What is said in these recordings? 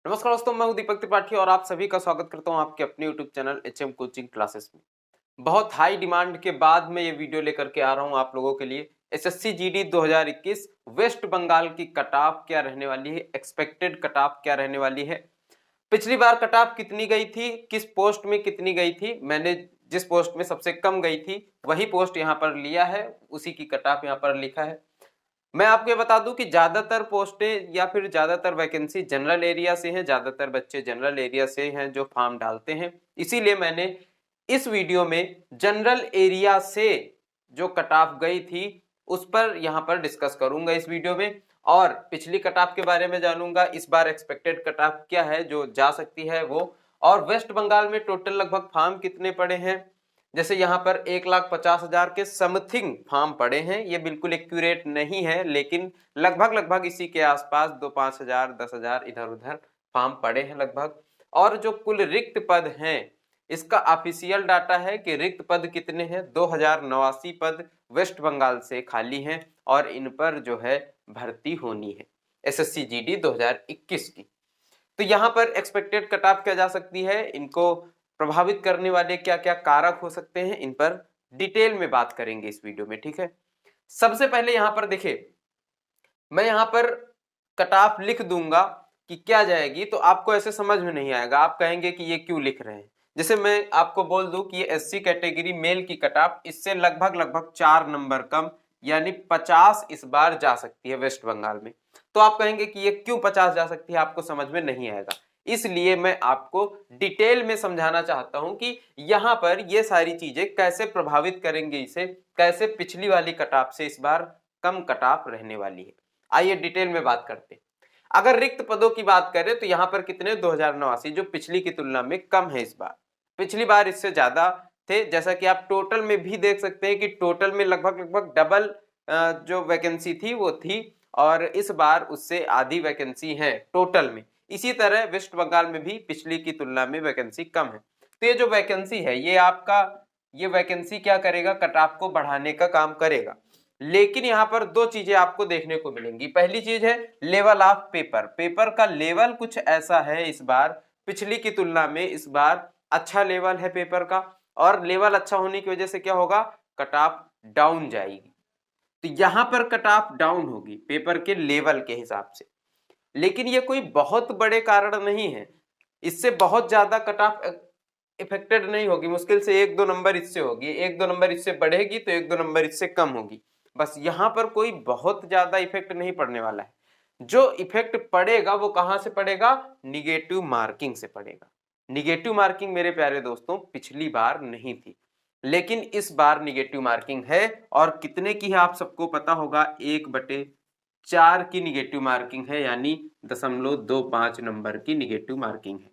नमस्कार दोस्तों, मैं हूं दीपक त्रिपाठी और आप सभी का स्वागत करता हूं आपके अपने YouTube channel HM coaching classes में। बहुत हाई डिमांड के बाद मैं ये वीडियो लेकर के आ रहा हूं आप लोगों के लिए। एसएससी जीडी 2021 वेस्ट बंगाल की कट ऑफ क्या रहने वाली है, एक्सपेक्टेड कट ऑफ क्या रहने वाली है। पिछली बार कट ऑफ कितनी गई थी, किस पोस्ट में कितनी गई थी, मैंने जिस पोस्ट में सबसे कम गई थी वही पोस्ट यहाँ पर लिया है, उसी की कट ऑफ यहाँ पर लिखा है। मैं आपको ये बता दूं कि ज्यादातर पोस्टें या फिर ज्यादातर वैकेंसी जनरल एरिया से हैं, ज्यादातर बच्चे जनरल एरिया से हैं जो फॉर्म डालते हैं। इसीलिए मैंने इस वीडियो में जनरल एरिया से जो कट ऑफ गई थी उस पर यहां पर डिस्कस करूंगा इस वीडियो में, और पिछली कट ऑफ के बारे में जानूंगा, इस बार एक्सपेक्टेड कट ऑफ क्या है जो जा सकती है वो, और वेस्ट बंगाल में टोटल लगभग फॉर्म कितने पड़े हैं। जैसे यहाँ पर 1,50,000 के समथिंग फॉर्म पड़े हैं, ये बिल्कुल एक्यूरेट नहीं है लेकिन लगभग इसी के आसपास 2-5,000 10,000 इधर उधर फॉर्म पड़े हैं लगभग। और जो कुल रिक्त पद हैं इसका ऑफिशियल डाटा है कि रिक्त पद कितने हैं, 2,089 पद वेस्ट बंगाल से खाली हैं और इन पर जो है भर्ती होनी है एसएससी जीडी 2021 की। तो यहाँ पर एक्सपेक्टेड कट ऑफ क्या जा सकती है, इनको प्रभावित करने वाले क्या क्या कारक हो सकते हैं, इन पर डिटेल में बात करेंगे इस वीडियो में। ठीक है, सबसे पहले यहाँ पर देखिए, मैं यहाँ पर कट ऑफ लिख दूंगा कि क्या जाएगी, तो आपको ऐसे समझ में नहीं आएगा, आप कहेंगे कि ये क्यों लिख रहे हैं। जैसे मैं आपको बोल दूं कि ये एससी कैटेगरी मेल की कट ऑफ इससे लगभग 4 नंबर कम यानी 50 इस बार जा सकती है वेस्ट बंगाल में। तो आप कहेंगे कि ये क्यों 50 जा सकती है, आपको समझ में नहीं आएगा। इसलिए मैं आपको डिटेल में समझाना चाहता हूं कि यहां पर ये सारी चीजें कैसे प्रभावित करेंगे, इसे कैसे पिछली वाली कट ऑफ से इस बार कम कट ऑफ रहने वाली है। आइए डिटेल में बात करते हैं। अगर रिक्त पदों की बात करें तो यहां पर कितने 2,089, जो पिछली की तुलना में कम है इस बार। पिछली बार इससे ज्यादा थे, जैसा कि आप टोटल में भी देख सकते हैं कि टोटल में लगभग डबल जो वैकेंसी थी वो थी, और इस बार उससे आधी वैकेंसी है टोटल में। इसी तरह वेस्ट बंगाल में भी पिछली की तुलना में वैकेंसी कम है। तो ये जो वैकेंसी है ये आपका, ये वैकेंसी क्या करेगा, कट ऑफ को बढ़ाने का काम करेगा। लेकिन यहाँ पर दो चीजें आपको देखने को मिलेंगी। पहली चीज है लेवल ऑफ पेपर, पेपर का लेवल कुछ ऐसा है इस बार, पिछली की तुलना में इस बार अच्छा लेवल है पेपर का, और लेवल अच्छा होने की वजह से क्या होगा, कट ऑफ डाउन जाएगी। तो यहां पर कट ऑफ डाउन होगी पेपर के लेवल के हिसाब से, लेकिन ये कोई बहुत बड़े कारण नहीं है, इससे बहुत ज्यादा कट ऑफ इफेक्टेड नहीं होगी, मुश्किल से 1-2 नंबर इससे होगी, 1-2 नंबर इससे बढ़ेगी तो 1-2 नंबर इससे कम होगी, बस यहां पर कोई बहुत ज्यादा इफेक्ट नहीं पड़ने वाला है। जो इफेक्ट पड़ेगा वो कहां से पड़ेगा, निगेटिव मार्किंग से पड़ेगा। निगेटिव मार्किंग मेरे प्यारे दोस्तों पिछली बार नहीं थी, लेकिन इस बार निगेटिव मार्किंग है, और कितने की है आप सबको पता होगा, 1/4 की निगेटिव मार्किंग है, यानी 0.25 नंबर की निगेटिव मार्किंग है।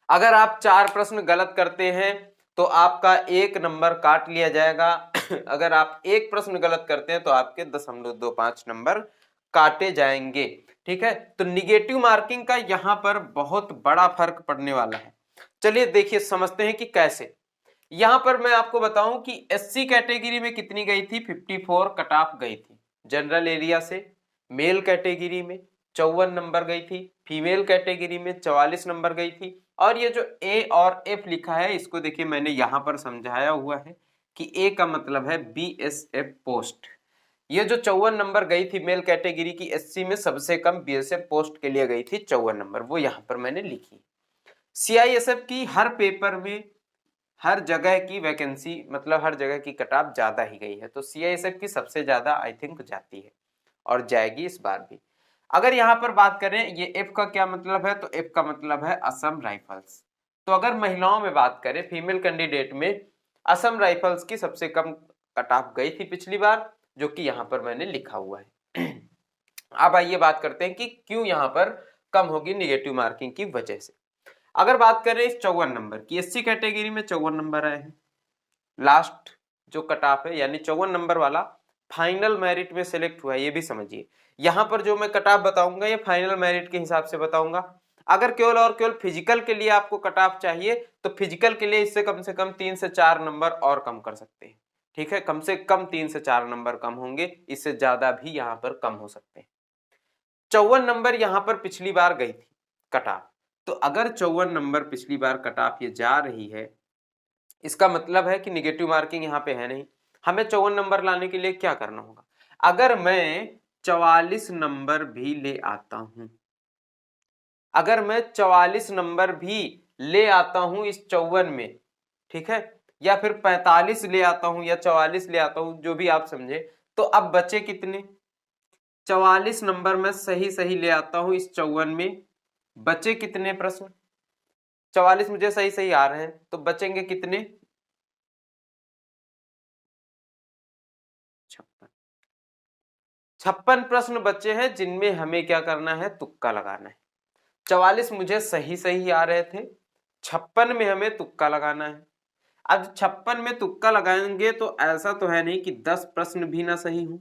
अगर आप 4 प्रश्न गलत करते हैं तो आपका 1 नंबर काट लिया जाएगा अगर आप 1 प्रश्न गलत करते हैं तो आपके 0.25 नंबर काटे जाएंगे। ठीक है, तो निगेटिव मार्किंग का यहां पर बहुत बड़ा फर्क पड़ने वाला है। चलिए देखिए समझते हैं कि कैसे। यहां पर मैं आपको बताऊं कि एससी कैटेगरी में कितनी गई थी, 54 कट ऑफ गई थी जनरल एरिया से। मेल कैटेगरी में 54 नंबर गई थी, फीमेल कैटेगरी में 44 नंबर गई थी। और ये जो ए और एफ लिखा है इसको देखिए मैंने यहां पर समझाया हुआ है कि ए का मतलब है बीएसएफ पोस्ट। ये जो 54 नंबर गई थी मेल कैटेगरी की, एससी में सबसे कम बीएसएफ पोस्ट के लिए गई थी 54 नंबर, वो यहां पर मैंने लिखी। सीआईएसएफ की हर पेपर में हर जगह की वैकेंसी, मतलब हर जगह की कट ऑफ ज्यादा ही गई है, तो सीआईएसएफ की सबसे ज्यादा आई थिंक जाती है और जाएगी इस बार भी। अगर यहां पर बात करें ये एफ का क्या मतलब है, तो एफ का मतलब है असम राइफल्स। तो अगर महिलाओं में बात करें फीमेल कैंडिडेट में, असम राइफल्स की सबसे कम कट ऑफ गई थी पिछली बार, जो कि यहां पर मैंने लिखा हुआ है अब आइए बात करते हैं कि क्यों यहां पर कम होगी निगेटिव मार्किंग की वजह से। अगर बात करें इस 54 नंबर की, एससी कैटेगरी में 54 नंबर आए हैं, लास्ट जो कट ऑफ है, यानी 54 नंबर वाला फाइनल मेरिट में सिलेक्ट हुआ है, ये भी समझिए। यहां पर जो मैं कट ऑफ बताऊंगा ये फाइनल मेरिट के हिसाब से बताऊंगा। अगर केवल और केवल फिजिकल के लिए आपको कट ऑफ चाहिए तो फिजिकल के लिए इससे कम से कम 3 से 4 नंबर और कम कर सकते हैं। ठीक है, कम से कम 3 से 4 नंबर कम होंगे, इससे ज्यादा भी यहां पर कम हो सकते हैं। 54 नंबर यहां पर पिछली बार गई थी, कट ऑफ। तो अगर 54 नंबर पिछली बार कट ऑफ ये जा रही है, इसका मतलब है कि निगेटिव मार्किंग यहाँ पे है नहीं। हमें 54 नंबर लाने के लिए क्या करना होगा? अगर मैं 44 नंबर भी ले आता हूं, अगर मैं 44 नंबर भी ले आता हूं इस 54 में, ठीक है, या फिर 45 ले आता हूं या 44 ले आता हूं, जो भी आप समझे, तो अब बचे कितने? 44 नंबर में सही सही ले आता हूं इस 54 में, बचे कितने प्रश्न? 44 मुझे सही सही आ रहे हैं, तो बचेंगे कितने? 56। 56 प्रश्न बचे हैं जिनमें हमें क्या करना है? तुक्का लगाना है। 44 मुझे सही सही आ रहे थे, 56 में हमें तुक्का लगाना है। अब 56 में तुक्का लगाएंगे तो ऐसा तो है नहीं कि 10 प्रश्न भी ना सही हो।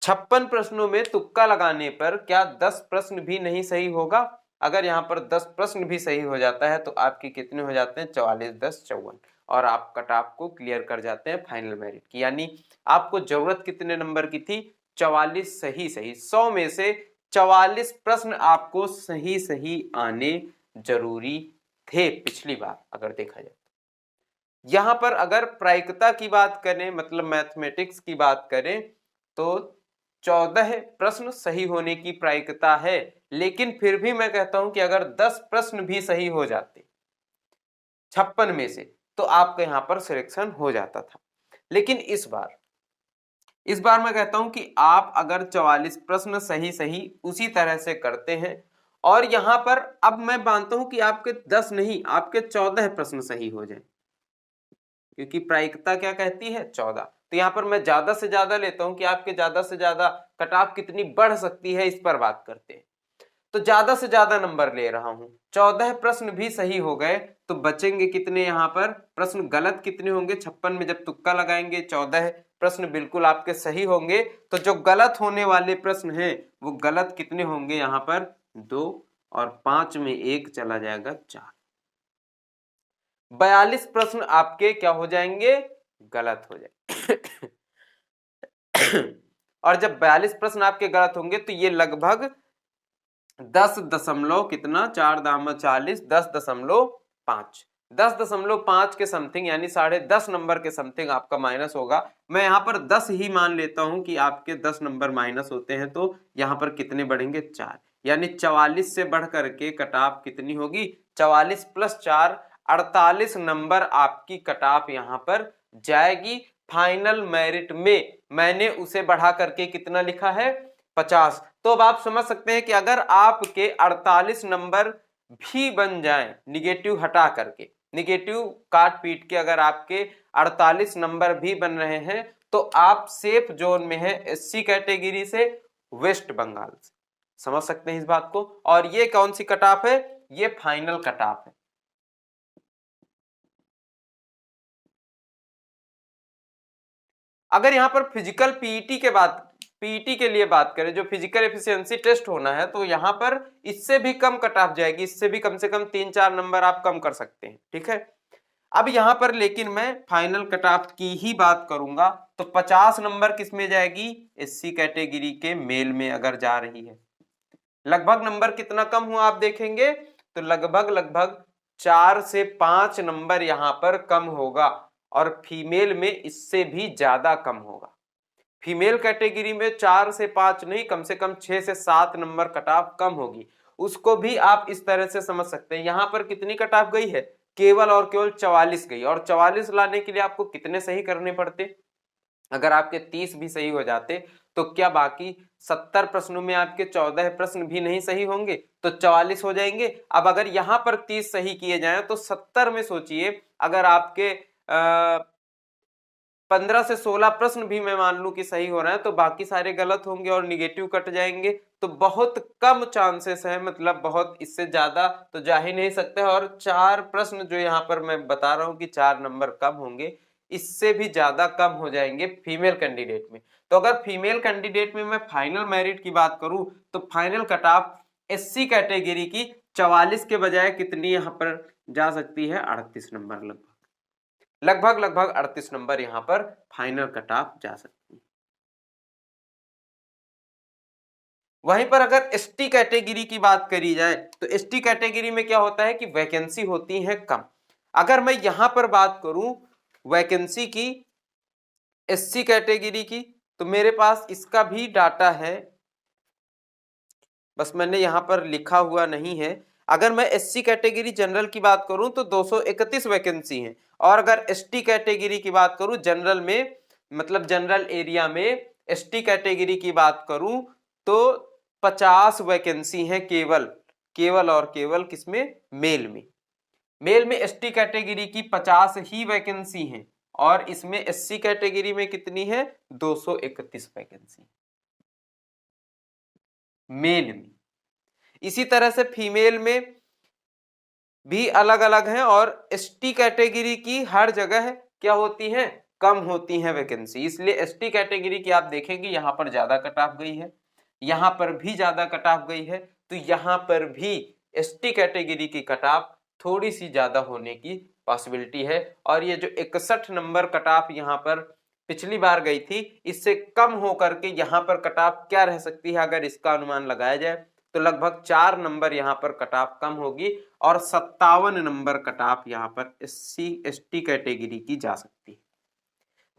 56 प्रश्नों में तुक्का लगाने पर क्या 10 प्रश्न भी नहीं सही होगा? अगर यहाँ पर 10 प्रश्न भी सही हो जाता है तो आपके कितने हो जाते हैं? 44 10 54, और आप कट ऑफ को क्लियर कर जाते हैं फाइनल मेरिट की। यानी आपको जरूरत कितने नंबर की थी? 44 सही सही। 100 में से 44 प्रश्न आपको सही सही आने जरूरी थे पिछली बार अगर देखा जाए। यहां पर अगर प्रायिकता की बात करें, मतलब मैथमेटिक्स की बात करें, तो 14 प्रश्न सही होने की प्रायिकता है, लेकिन फिर भी मैं कहता हूं कि अगर 10 प्रश्न भी सही हो जाते 56 में से, तो आपका यहां पर सिलेक्शन हो जाता था। लेकिन इस बार मैं कहता हूं कि आप अगर 44 प्रश्न सही सही उसी तरह से करते हैं, और यहां पर अब मैं मानता हूं कि आपके 10 नहीं, आपके 14 प्रश्न सही हो जाए, क्योंकि प्रायिकता क्या कहती है? 14। तो यहां पर मैं ज्यादा से ज्यादा लेता हूं कि आपके ज्यादा से ज्यादा कट ऑफ कितनी बढ़ सकती है, इस पर बात करते हैं। तो ज्यादा से ज्यादा नंबर ले रहा हूं, 14 प्रश्न भी सही हो गए तो बचेंगे कितने? यहां पर प्रश्न गलत कितने होंगे? 56 में जब तुक्का लगाएंगे 14 प्रश्न बिल्कुल आपके सही होंगे, तो जो गलत होने वाले प्रश्न हैं वो गलत कितने होंगे? यहां पर 2, और 5 में 1 चला जाएगा 4। 42 प्रश्न आपके क्या हो जाएंगे? गलत हो जाएंगे। और जब 42 प्रश्न आपके गलत होंगे तो ये लगभग 10 दशमलव कितना? 4 दाम 40, 10.5, 10.5 के समथिंग, यानी 10.5 नंबर के समथिंग आपका माइनस होगा। मैं यहां पर 10 ही मान लेता हूं कि आपके 10 नंबर माइनस होते हैं, तो यहां पर कितने बढ़ेंगे? 4। यानी 44 से बढ़ करके कट ऑफ कितनी होगी? 44 + 4 48 नंबर आपकी कट ऑफ यहां पर जाएगी। फाइनल मेरिट में मैंने उसे बढ़ा करके कितना लिखा है? 50। तो अब आप समझ सकते हैं कि अगर आपके 48 नंबर भी बन जाएं, निगेटिव हटा करके, निगेटिव काट पीट के अगर आपके 48 नंबर भी बन रहे हैं, तो आप सेफ जोन में हैं एससी कैटेगरी से, वेस्ट बंगाल से। समझ सकते हैं इस बात को? और ये कौन सी कट ऑफ है? ये फाइनल कट ऑफ है। अगर यहां पर फिजिकल पीईटी के लिए बात करें, जो फिजिकल एफिशिएंसी टेस्ट होना है, तो यहां पर इससे भी कम कट ऑफ जाएगी, इससे भी कम से कम 3-4 नंबर आप कम कर सकते हैं, ठीक है। अब यहां पर लेकिन मैं फाइनल कट ऑफ की ही बात करूंगा, तो 50 नंबर किस में जाएगी? एससी कैटेगरी के मेल में अगर जा रही है। लगभग नंबर कितना कम हुआ आप देखेंगे, तो लगभग 4 से 5 नंबर यहां पर कम होगा, और फीमेल में इससे भी ज्यादा कम होगा। फीमेल कैटेगरी में 4 से 5 नहीं, कम से कम 6 से 7 नंबर कट ऑफ कम होगी। उसको भी आप इस तरह से समझ सकते हैं, यहां पर कितनी कट ऑफ गई है? केवल और केवल 44 गई, और 44 लाने के लिए आपको कितने सही करने पड़ते? अगर आपके 30 भी सही हो जाते, तो क्या बाकी 70 प्रश्नों में आपके 14 प्रश्न भी नहीं सही होंगे? तो 44 हो जाएंगे। अब अगर यहां पर 30 सही किए जाएं, तो 70 में सोचिए, अगर आपके 15 से 16 प्रश्न भी मैं मान लूं कि सही हो रहे हैं, तो बाकी सारे गलत होंगे और निगेटिव कट जाएंगे। तो बहुत कम चांसेस है, मतलब बहुत, इससे ज्यादा तो जा ही नहीं सकते। और 4 प्रश्न जो यहाँ पर मैं बता रहा हूं कि 4 नंबर कम होंगे, इससे भी ज्यादा कम हो जाएंगे फीमेल कैंडिडेट में। तो अगर फीमेल कैंडिडेट में मैं फाइनल मेरिट की बात करूं, तो final cut off SC category की 44 के बजाय कितनी यहां पर जा सकती है? 38 नंबर, लगभग 38 नंबर यहां पर फाइनल कट ऑफ जा सकती है। वहीं पर अगर एसटी कैटेगरी की बात करी जाए तो एसटी कैटेगरी में क्या होता है कि वैकेंसी होती है कम। अगर मैं यहां पर बात करूं वैकेंसी की एससी कैटेगरी की, तो मेरे पास इसका भी डाटा है, बस मैंने यहां पर लिखा हुआ नहीं है। अगर मैं एससी कैटेगरी जनरल की बात करूं तो 231 वैकेंसी है, और अगर एसटी कैटेगरी की बात करूं जनरल में, मतलब जनरल एरिया में एसटी कैटेगरी की बात करूं तो 50 वैकेंसी है केवल, केवल और केवल किसमें, मेल में। मेल में एसटी कैटेगरी की 50 ही वैकेंसी है, और इसमें एससी कैटेगरी में कितनी है, 231 वैकेंसी मेल में। इसी तरह से फीमेल में भी अलग अलग हैं, और एसटी कैटेगरी की हर जगह क्या होती है, कम होती है वैकेंसी। इसलिए एसटी कैटेगरी की आप देखेंगे यहां पर ज्यादा कट ऑफ गई है, यहां पर भी ज्यादा कट ऑफ गई है, तो यहां पर भी एसटी कैटेगरी की कट ऑफ थोड़ी सी ज्यादा होने की पॉसिबिलिटी है। और ये जो 61 नंबर कट ऑफ यहाँ पर पिछली बार गई थी, इससे कम होकर के यहाँ पर कट ऑफ क्या रह सकती है, अगर इसका अनुमान लगाया जाए तो लगभग 4 नंबर यहाँ पर कट ऑफ कम होगी, और 57 नंबर कट ऑफ यहाँ पर एससी एसटी कैटेगरी की जा सकती है।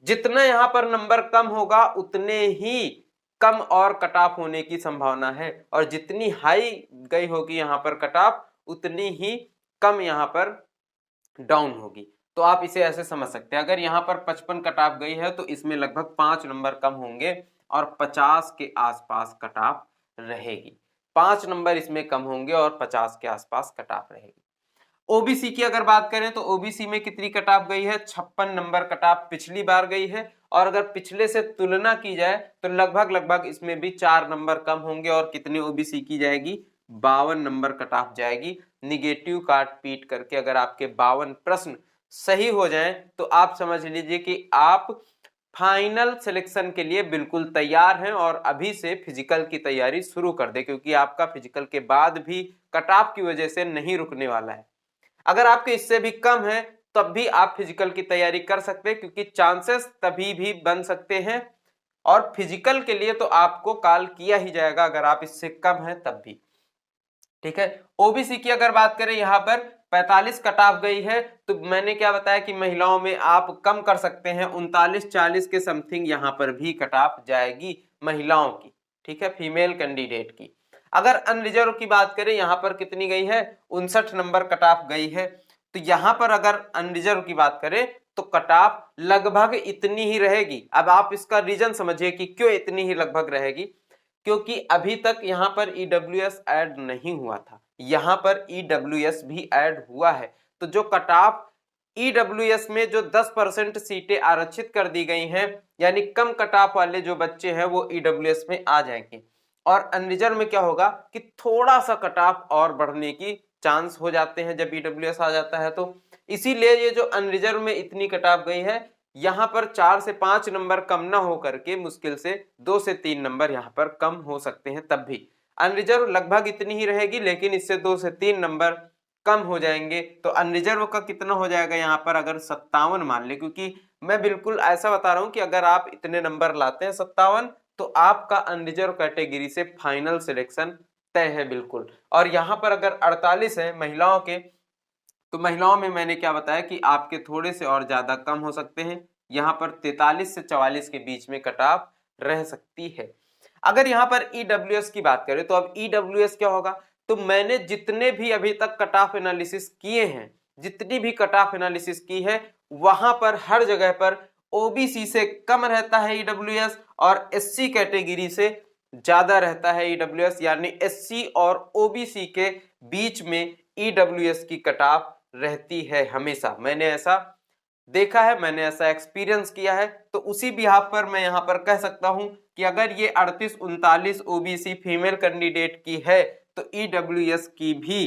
जितना यहाँ पर नंबर कम होगा उतने ही कम और कट ऑफ होने की संभावना है, और जितनी हाई गई होगी यहाँ पर कट ऑफ उतनी ही कम यहाँ पर डाउन होगी। तो आप इसे ऐसे समझ सकते हैं, अगर यहाँ पर 55 कट ऑफ गई है तो इसमें लगभग 5 नंबर कम होंगे और 50 के आसपास कट ऑफ रहेगी। 5 नंबर इसमें कम होंगे और 50 के आसपास कट ऑफ रहेगी। ओबीसी की अगर बात करें तो ओबीसी में कितनी कट ऑफ गई है, 56 नंबर कट ऑफ पिछली बार गई है, और अगर पिछले से तुलना की जाए तो लगभग इसमें भी 4 नंबर कम होंगे, और कितनी ओबीसी की जाएगी, 52 नंबर कट ऑफ जाएगी। निगेटिव काट पीट करके अगर आपके 52 प्रश्न सही हो जाएं तो आप समझ लीजिए कि आप फाइनल सिलेक्शन के लिए बिल्कुल तैयार हैं, और अभी से फिजिकल की तैयारी शुरू कर दे, क्योंकि आपका फिजिकल के बाद भी कट ऑफ की वजह से नहीं रुकने वाला है। अगर आपके इससे भी कम है तब भी आप फिजिकल की तैयारी कर सकते हैं, क्योंकि चांसेस तभी भी बन सकते हैं, और फिजिकल के लिए तो आपको कॉल किया ही जाएगा अगर आप इससे कम है तब भी। ठीक है, ओबीसी की अगर बात करें यहाँ पर 45 कट ऑफ गई है, तो मैंने क्या बताया कि महिलाओं में आप कम कर सकते हैं, 39-40 के समथिंग यहाँ पर भी कट ऑफ जाएगी महिलाओं की। ठीक है, फीमेल कैंडिडेट की। अगर अनरिजर्व की बात करें यहाँ पर कितनी गई है, 59 नंबर कट ऑफ गई है। तो यहाँ पर अगर अनरिजर्व की बात करें तो कट ऑफ लगभग इतनी ही रहेगी। अब आप इसका रीजन समझिए कि क्यों इतनी ही लगभग रहेगी, क्योंकि अभी तक यहाँ पर ईडब्ल्यूएस ऐड नहीं हुआ था, यहाँ पर ईडब्ल्यूएस भी ऐड हुआ है। तो जो कट ऑफ ईडब्ल्यूएस में जो 10% सीटें आरक्षित कर दी गई हैं, यानी कम कट ऑफ वाले जो बच्चे हैं वो ईडब्ल्यूएस में आ जाएंगे, और अनरिजर्व में क्या होगा कि थोड़ा सा कट ऑफ और बढ़ने की चांस हो जाते हैं जब ईडब्ल्यूएस आ जाता है। तो इसीलिए ये जो अनरिजर्व में इतनी कट ऑफ गई है, यहाँ पर 4 से 5 नंबर कम ना हो करके मुश्किल से 2 से 3 नंबर यहाँ पर कम हो सकते हैं, तब भी अनरिजर्व लगभग इतनी ही रहेगी, लेकिन इससे 2 से 3 नंबर कम हो जाएंगे। तो अनरिजर्व का कितना हो जाएगा यहाँ पर, अगर 57 मान ले, क्योंकि मैं बिल्कुल ऐसा बता रहा हूं कि अगर आप इतने नंबर लाते हैं 57, तो आपका अनरिजर्व कैटेगरी से फाइनल सिलेक्शन तय है बिल्कुल। और यहाँ पर अगर 48 है महिलाओं के, तो महिलाओं में मैंने क्या बताया कि आपके थोड़े से और ज्यादा कम हो सकते हैं, यहाँ पर 43 से 44 के बीच में कट ऑफ रह सकती है। अगर यहाँ पर ईडब्ल्यूएस की बात करें तो अब ईडब्ल्यूएस क्या होगा, तो मैंने जितने भी अभी तक कट ऑफ एनालिसिस किए हैं, जितनी भी कट ऑफ एनालिसिस की है, वहां पर हर जगह पर ओबीसी से कम रहता है ईडब्ल्यूएस, और एससी कैटेगरी से ज्यादा रहता है ईडब्ल्यूएस, यानी एससी और ओबीसी के बीच में ईडब्ल्यूएस की कट ऑफ रहती है हमेशा। मैंने ऐसा देखा है, मैंने ऐसा एक्सपीरियंस किया है, तो उसी बिहाफ पर मैं यहाँ पर कह सकता हूं कि अगर ये 38-39 ओबीसी फीमेल कैंडिडेट की है तो ईडब्ल्यूएस की भी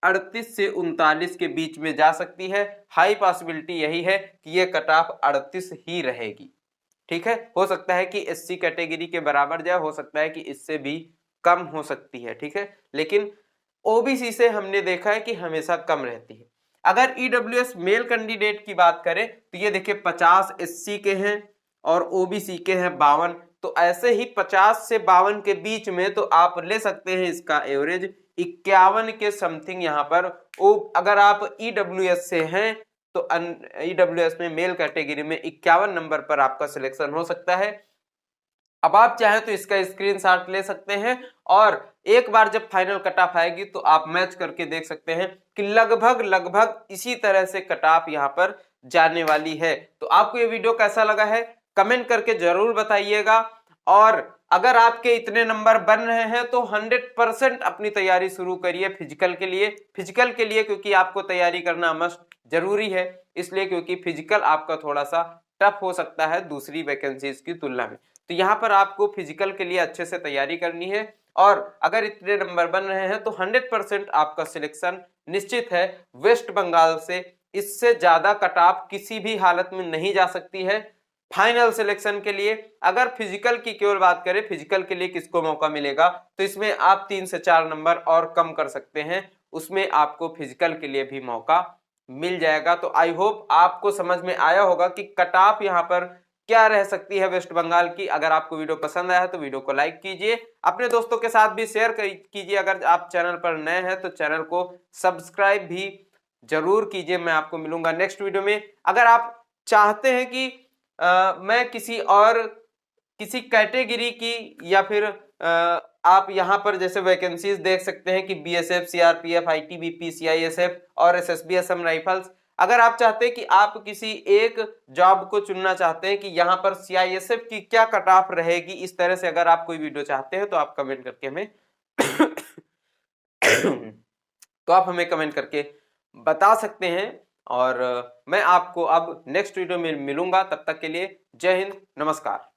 38 से 39 के बीच में जा सकती है। हाई पॉसिबिलिटी यही है कि ये कट ऑफ 38 ही रहेगी। ठीक है, हो सकता है कि एससी कैटेगरी के बराबर जाए, हो सकता है कि इससे भी कम हो सकती है। ठीक है, लेकिन ओबीसी से हमने देखा है कि हमेशा कम रहती है। अगर ईडब्ल्यूएस मेल कैंडिडेट की बात करें तो ये देखिए 50 एससी के हैं और ओबीसी के हैं 52, तो ऐसे ही 50 से 52 के बीच में तो आप ले सकते हैं इसका एवरेज 51 के समथिंग यहाँ पर। अगर आप ईडब्ल्यूएस से हैं तो ईडब्ल्यूएस में मेल कैटेगरी में 51 नंबर पर आपका सिलेक्शन हो सकता है। अब आप चाहें तो इसका स्क्रीनशॉट ले सकते हैं और एक बार जब फाइनल कट ऑफ आएगी तो आप मैच करके देख सकते हैं कि लगभग इसी तरह से कट ऑफ यहाँ पर जाने वाली है। तो आपको ये वीडियो कैसा लगा है कमेंट करके जरूर बताइएगा। और अगर आपके इतने नंबर बन रहे हैं तो 100% अपनी तैयारी शुरू करिए फिजिकल के लिए क्योंकि आपको तैयारी करना मस्ट जरूरी है, इसलिए क्योंकि फिजिकल आपका थोड़ा सा टफ हो सकता है दूसरी वैकेंसीज की तुलना में। तो यहाँ पर आपको फिजिकल के लिए अच्छे से तैयारी करनी है और अगर इतने नंबर बन रहे हैं तो 100% आपका सिलेक्शन निश्चित है। वेस्ट बंगाल से इससे ज्यादा कट ऑफ किसी भी हालत में नहीं जा सकती है फाइनल सिलेक्शन के लिए। अगर फिजिकल की केवल बात करें, फिजिकल के लिए किसको मौका मिलेगा तो इसमें आप 3 से 4 नंबर और कम कर सकते हैं, उसमें आपको फिजिकल के लिए भी मौका मिल जाएगा। तो आई होप आपको समझ में आया होगा कि कट ऑफ यहाँ पर क्या रह सकती है वेस्ट बंगाल की। अगर आपको वीडियो पसंद आया है तो वीडियो को लाइक कीजिए, अपने दोस्तों के साथ भी शेयर कीजिए। अगर आप चैनल पर नए हैं तो चैनल को सब्सक्राइब भी जरूर कीजिए। मैं आपको मिलूंगा नेक्स्ट वीडियो में। अगर आप चाहते हैं कि मैं किसी कैटेगरी की या फिर आप यहाँ पर जैसे वैकेंसीज देख सकते हैं कि बीएसएफ, सीआरपीएफ, आईटीबीपी, सीआईएसएफ और एसएसबी असम राइफल्स। अगर आप चाहते हैं कि आप किसी एक जॉब को चुनना चाहते हैं कि यहाँ पर सीआईएसएफ की क्या कट ऑफ रहेगी, इस तरह से अगर आप कोई वीडियो चाहते हैं तो आप कमेंट करके हमें तो आप हमें कमेंट करके बता सकते हैं और मैं आपको अब नेक्स्ट वीडियो में मिलूंगा। तब तक के लिए जय हिंद, नमस्कार।